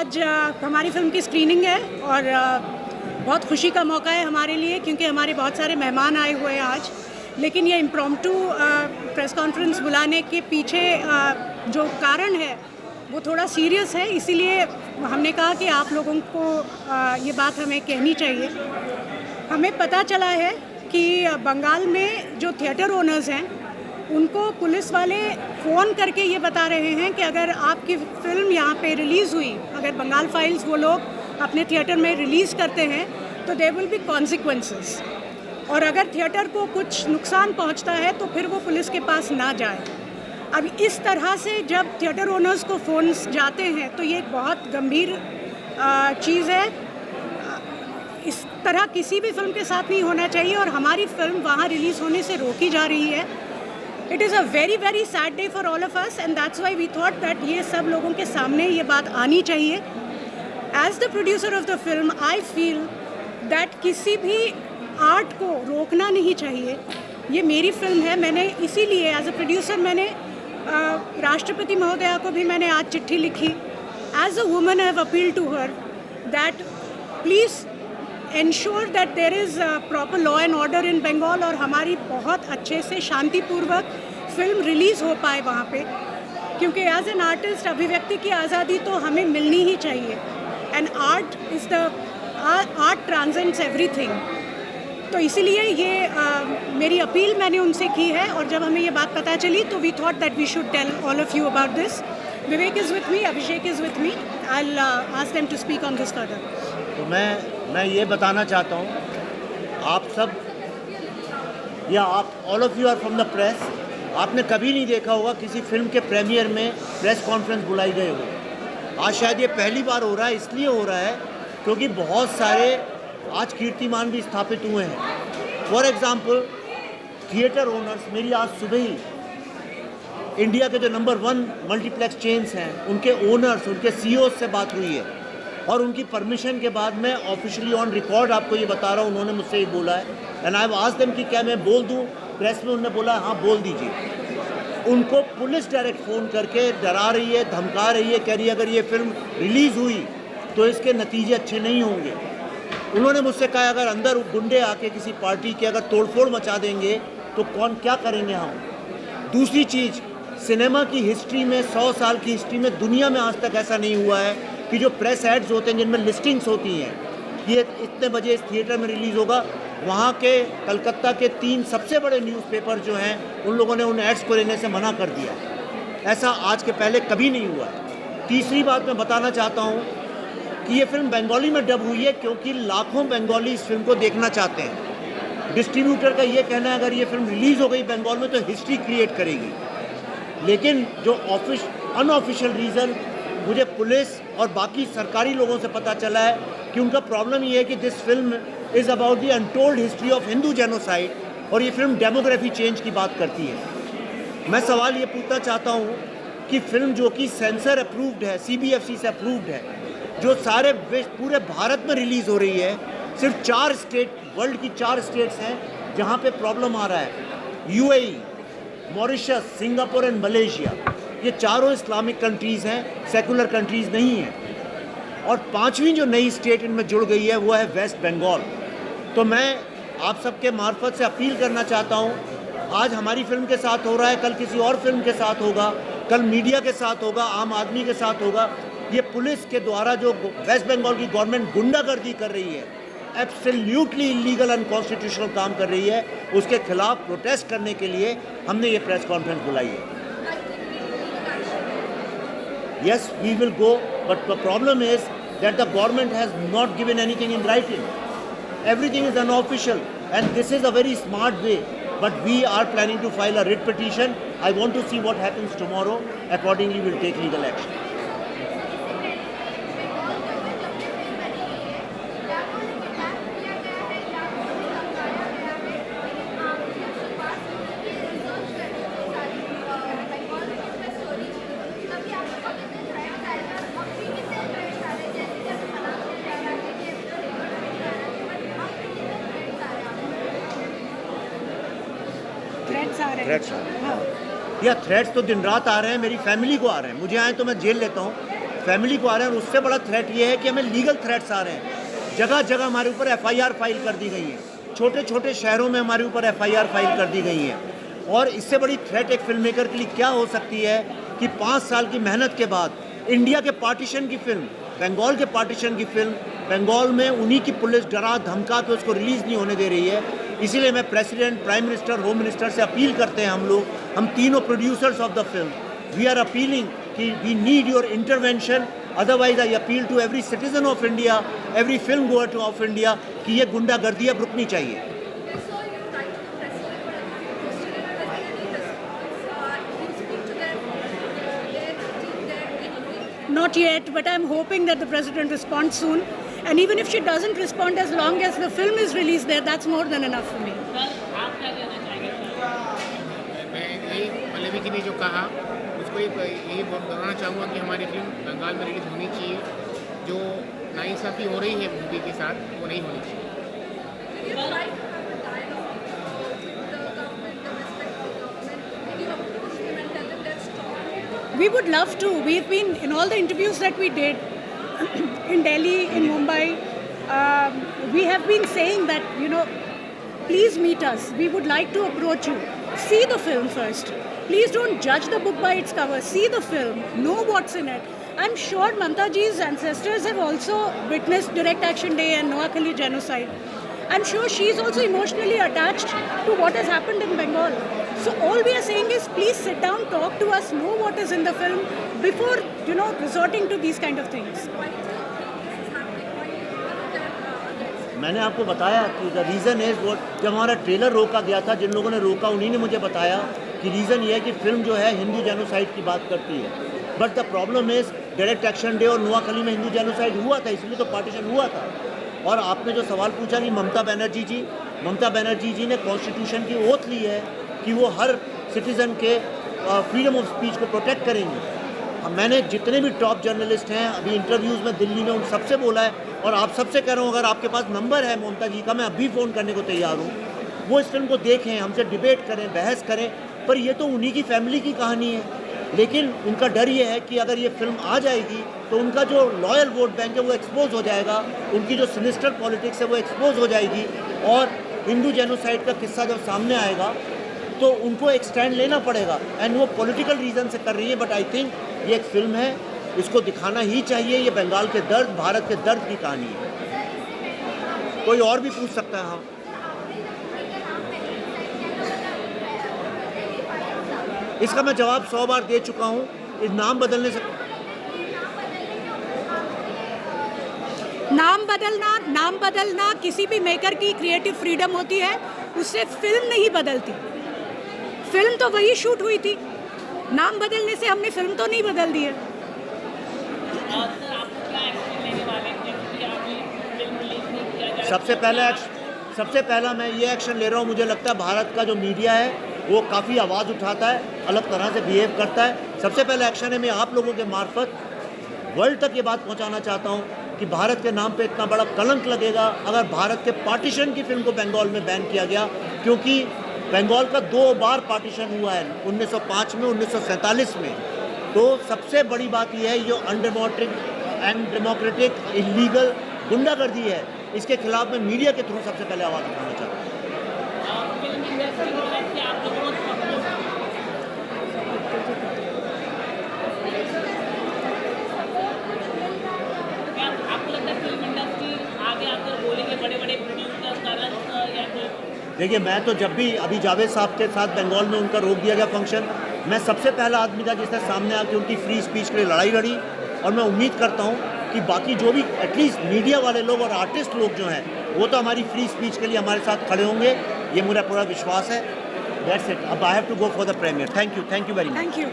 आज हमारी फिल्म की स्क्रीनिंग है और बहुत खुशी का मौका है हमारे लिए क्योंकि हमारे बहुत सारे मेहमान आए हुए हैं आज। लेकिन ये इम्प्रॉम्प्टू प्रेस कॉन्फ्रेंस बुलाने के पीछे जो कारण है वो थोड़ा सीरियस है, इसीलिए हमने कहा कि आप लोगों को ये बात हमें कहनी चाहिए। हमें पता चला है कि बंगाल में जो थिएटर ओनर्स हैं उनको पुलिस वाले फ़ोन करके ये बता रहे हैं कि अगर आपकी फ़िल्म यहाँ पे रिलीज़ हुई, अगर बंगाल फाइल्स वो लोग अपने थिएटर में रिलीज़ करते हैं तो देयर विल बी कॉन्सिक्वेंसेस, और अगर थिएटर को कुछ नुकसान पहुँचता है तो फिर वो पुलिस के पास ना जाए। अब इस तरह से जब थिएटर ओनर्स को फ़ोन्स जाते हैं तो ये एक बहुत गंभीर चीज़ है। इस तरह किसी भी फिल्म के साथ नहीं होना चाहिए और हमारी फिल्म वहाँ रिलीज़ होने से रोकी जा रही है। It is a very very sad day for all of us and that's why we thought that ये सब लोगों के सामने ये बात आनी चाहिए। As the producer of the film I feel that किसी भी आर्ट को रोकना नहीं चाहिए। ये मेरी फिल्म है, मैंने इसीलिए एज अ प्रोड्यूसर मैंने राष्ट्रपति महोदया को भी मैंने आज चिट्ठी लिखी। As a woman I have appeal to her that please ensure that there is proper law and order in Bengal और हमारी बहुत अच्छे से शांतिपूर्वक फिल्म रिलीज़ हो पाए वहाँ पे, क्योंकि एज एन आर्टिस्ट अभिव्यक्ति की आज़ादी तो हमें मिलनी ही चाहिए and art is the art transcends everything. तो इसीलिए ये मेरी अपील मैंने उनसे की है और जब हमें ये बात पता चली तो we thought that we should tell all of us about this. Vivek is with me, Abhishek is with me, I will ask them to speak on this further. तो मैं ये बताना चाहता हूँ, आप सब या आप all of you are from the press, आपने कभी नहीं देखा होगा किसी फिल्म के प्रीमियर में प्रेस कॉन्फ्रेंस बुलाई गई हो। आज शायद ये पहली बार हो रहा है, इसलिए हो रहा है क्योंकि बहुत सारे आज कीर्तिमान भी स्थापित हुए हैं। फॉर एग्ज़ाम्पल थिएटर ओनर्स, मेरी आज सुबह ही इंडिया के जो नंबर 1 मल्टीप्लेक्स चेन्स हैं उनके ओनर्स, उनके सीईओ से बात हुई है और उनकी परमिशन के बाद मैं ऑफिशियली ऑन रिकॉर्ड आपको ये बता रहा हूँ, उन्होंने मुझसे ये बोला है and I have asked them कि क्या मैं बोल दूँ प्रेस में। उन्होंने बोला हाँ बोल दीजिए। उनको पुलिस डायरेक्ट फ़ोन करके डरा रही है, धमका रही है, कह रही है अगर ये फिल्म रिलीज़ हुई तो इसके नतीजे अच्छे नहीं होंगे। उन्होंने मुझसे कहा अगर अंदर गुंडे आके किसी पार्टी के अगर तोड़फोड़ मचा देंगे तो कौन क्या करेंगे हम। दूसरी चीज़, सिनेमा की हिस्ट्री में 100 साल की हिस्ट्री में दुनिया में आज तक ऐसा नहीं हुआ है कि जो प्रेस एड्स होते हैं जिनमें लिस्टिंग्स होती हैं, ये इतने बजे इस थिएटर में रिलीज़ होगा, वहाँ के कलकत्ता के 3 सबसे बड़े न्यूज़पेपर जो हैं उन लोगों ने उन एड्स को लेने से मना कर दिया। ऐसा आज के पहले कभी नहीं हुआ है। तीसरी बात मैं बताना चाहता हूँ कि ये फिल्म बंगाली में डब हुई है क्योंकि लाखों बंगाली इस फिल्म को देखना चाहते हैं। डिस्ट्रीब्यूटर का ये कहना है अगर ये फिल्म रिलीज़ हो गई बंगाल में तो हिस्ट्री क्रिएट करेगी, लेकिन जो अनऑफिशियल रीज़न मुझे पुलिस और बाकी सरकारी लोगों से पता चला है कि उनका प्रॉब्लम ये है कि this film is about the untold history of Hindu genocide और ये फिल्म डेमोग्राफी चेंज की बात करती है। मैं सवाल ये पूछना चाहता हूँ कि फिल्म जो कि सेंसर अप्रूव्ड है, CBFC से अप्रूव्ड है, जो सारे पूरे भारत में रिलीज़ हो रही है, सिर्फ 4 स्टेट, वर्ल्ड की 4 स्टेट्स हैं जहाँ पे प्रॉब्लम आ रहा है। UAE, Mauritius, Singapore and Malaysia, ये चारों इस्लामिक कंट्रीज़ हैं, सेकुलर कंट्रीज़ नहीं हैं। और 5वीं जो नई स्टेट इनमें जुड़ गई है वो है वेस्ट बंगाल। तो मैं आप सबके मार्फत से अपील करना चाहता हूँ, आज हमारी फिल्म के साथ हो रहा है, कल किसी और फिल्म के साथ होगा, कल मीडिया के साथ होगा, आम आदमी के साथ होगा। ये पुलिस के द्वारा जो वेस्ट बंगाल की गवर्नमेंट गुंडागर्दी कर रही है, एब्सोल्युटली इलीगल अनकॉन्स्टिट्यूशनल काम कर रही है, उसके खिलाफ प्रोटेस्ट करने के लिए हमने ये प्रेस कॉन्फ्रेंस बुलाई है। Yes, we will go, but the problem is that the government has not given anything in writing. Everything is unofficial, and this is a very smart way. But we are planning to file a writ petition. I want to see what happens tomorrow. Accordingly, we'll take legal action. Threats या threats तो दिन रात आ रहे हैं, मेरी family को आ रहे हैं। मुझे आए तो मैं जेल लेता हूँ, फैमिली को आ रहे हैं, और उससे बड़ा थ्रेट ये है कि हमें लीगल थ्रेट्स आ रहे हैं। जगह जगह हमारे ऊपर FIR फाइल कर दी गई है, छोटे छोटे शहरों में हमारे ऊपर FIR फाइल कर दी गई है। और इससे बड़ी थ्रेट एक फिल्म मेकर के लिए क्या हो सकती है कि 5 साल की मेहनत के बाद इंडिया के पार्टीशन की फिल्म, बंगाल के पार्टीशन की फिल्म, बंगाल में उन्हीं की पुलिस डरा धमका के उसको रिलीज़ नहीं होने दे रही है। इसीलिए मैं president, prime minister, home minister से अपील करते हैं, हम तीनों producers of the film, we are appealing कि we need your intervention. Otherwise I appeal to every citizen of India, every filmgoer of India कि ये गुंडागर्दी अब रुकनी चाहिए। Not yet, but I'm hoping that the president responds soon. And even if she doesn't respond, as long as the film is released there, that's more than enough for me. मैं यही पल्लवी जी ने जो कहा उसको यही दोहराना चाहूँगा कि हमारी फिल्म बंगाल में रिलीज होनी चाहिए। जो नाइंसाफ़ी हो रही है मूवी के साथ वो नहीं होनी चाहिए। We would love to. We've been in all the interviews that we did in Delhi, in Mumbai. We have been saying that, please meet us. We would like to approach you. See the film first. Please don't judge the book by its cover. See the film. Know what's in it. I'm sure Mamta ji's ancestors have also witnessed Direct Action Day and Noakhali genocide. I'm sure she's also emotionally attached to what has happened in Bengal. So all we are saying is, please sit down, talk to us, know what is in the film before, resorting to these kind of things. मैंने आपको बताया कि the reason is वो, जब हमारा trailer रोका गया था, जिन लोगों ने रोका उन्हीं ने मुझे बताया कि रीज़न ये है कि फिल्म जो है हिंदू जेनोसाइड की बात करती है। But the problem is direct action day और नोआखली में हिंदू जेनोसाइड हुआ था, इसलिए तो पार्टीशन हुआ था। और आपने जो सवाल पूछा कि ममता बनर्जी जी ने कॉन्स्टिट्यूशन की ओथ ली है कि वो हर सिटीज़न के फ्रीडम ऑफ स्पीच को प्रोटेक्ट करेंगे। मैंने जितने भी टॉप जर्नलिस्ट हैं अभी इंटरव्यूज़ में दिल्ली में, उन सबसे बोला है, और आप सबसे कह रहा हूँ, अगर आपके पास नंबर है ममता जी का, मैं अभी फ़ोन करने को तैयार हूँ। वो इस फिल्म को देखें, हमसे डिबेट करें, बहस करें। पर ये तो उन्हीं की फैमिली की कहानी है, लेकिन उनका डर ये है कि अगर ये फिल्म आ जाएगी तो उनका जो लॉयल वोट बैंक है वो एक्सपोज हो जाएगा, उनकी जो सिनिस्टर पॉलिटिक्स है वो एक्सपोज हो जाएगी, और हिंदू जेनोसाइड का किस्सा जब सामने आएगा तो उनको एक स्टैंड लेना पड़ेगा। एंड वो पॉलिटिकल रीज़न से कर रही है, बट आई थिंक ये एक फ़िल्म है, इसको दिखाना ही चाहिए। ये बंगाल के दर्द, भारत के दर्द की कहानी है। कोई और भी पूछ सकता है? हाँ, इसका मैं जवाब 100 बार दे चुका हूँ। इस नाम बदलने से, नाम बदलना किसी भी मेकर की क्रिएटिव फ्रीडम होती है, उससे फिल्म नहीं बदलती। फिल्म तो वही शूट हुई थी, नाम बदलने से हमने फिल्म तो नहीं बदल दी है। सबसे पहला मैं ये एक्शन ले रहा हूँ, मुझे लगता है भारत का जो मीडिया है वो काफ़ी आवाज़ उठाता है, अलग तरह से बिहेव करता है। सबसे पहला एक्शन है, मैं आप लोगों के मार्फत वर्ल्ड तक ये बात पहुंचाना चाहता हूं कि भारत के नाम पे इतना बड़ा कलंक लगेगा अगर भारत के पार्टीशन की फिल्म को बंगाल में बैन किया गया, क्योंकि बंगाल का 2 बार पार्टीशन हुआ है, 1905 में, 1947 में। तो सबसे बड़ी बात यह है, ये अनडेमोक्रेटिक इलीगल गुंडागर्दी है, इसके खिलाफ मैं मीडिया के थ्रू सबसे पहले आवाज़ उठाना चाहता हूँ। देखिए, मैं तो जब भी अभी जावेद साहब के साथ बंगाल में उनका रोक दिया गया फंक्शन, मैं सबसे पहला आदमी था जिसने सामने आके उनकी फ्री स्पीच के लिए लड़ाई लड़ी। और मैं उम्मीद करता हूँ कि बाकी जो भी एटलीस्ट मीडिया वाले लोग और आर्टिस्ट लोग जो हैं वो तो हमारी फ्री स्पीच के लिए हमारे साथ खड़े होंगे, ये मेरा पूरा विश्वास है। That's it. अब I have to go for the premiere. Thank you very much. Thank you.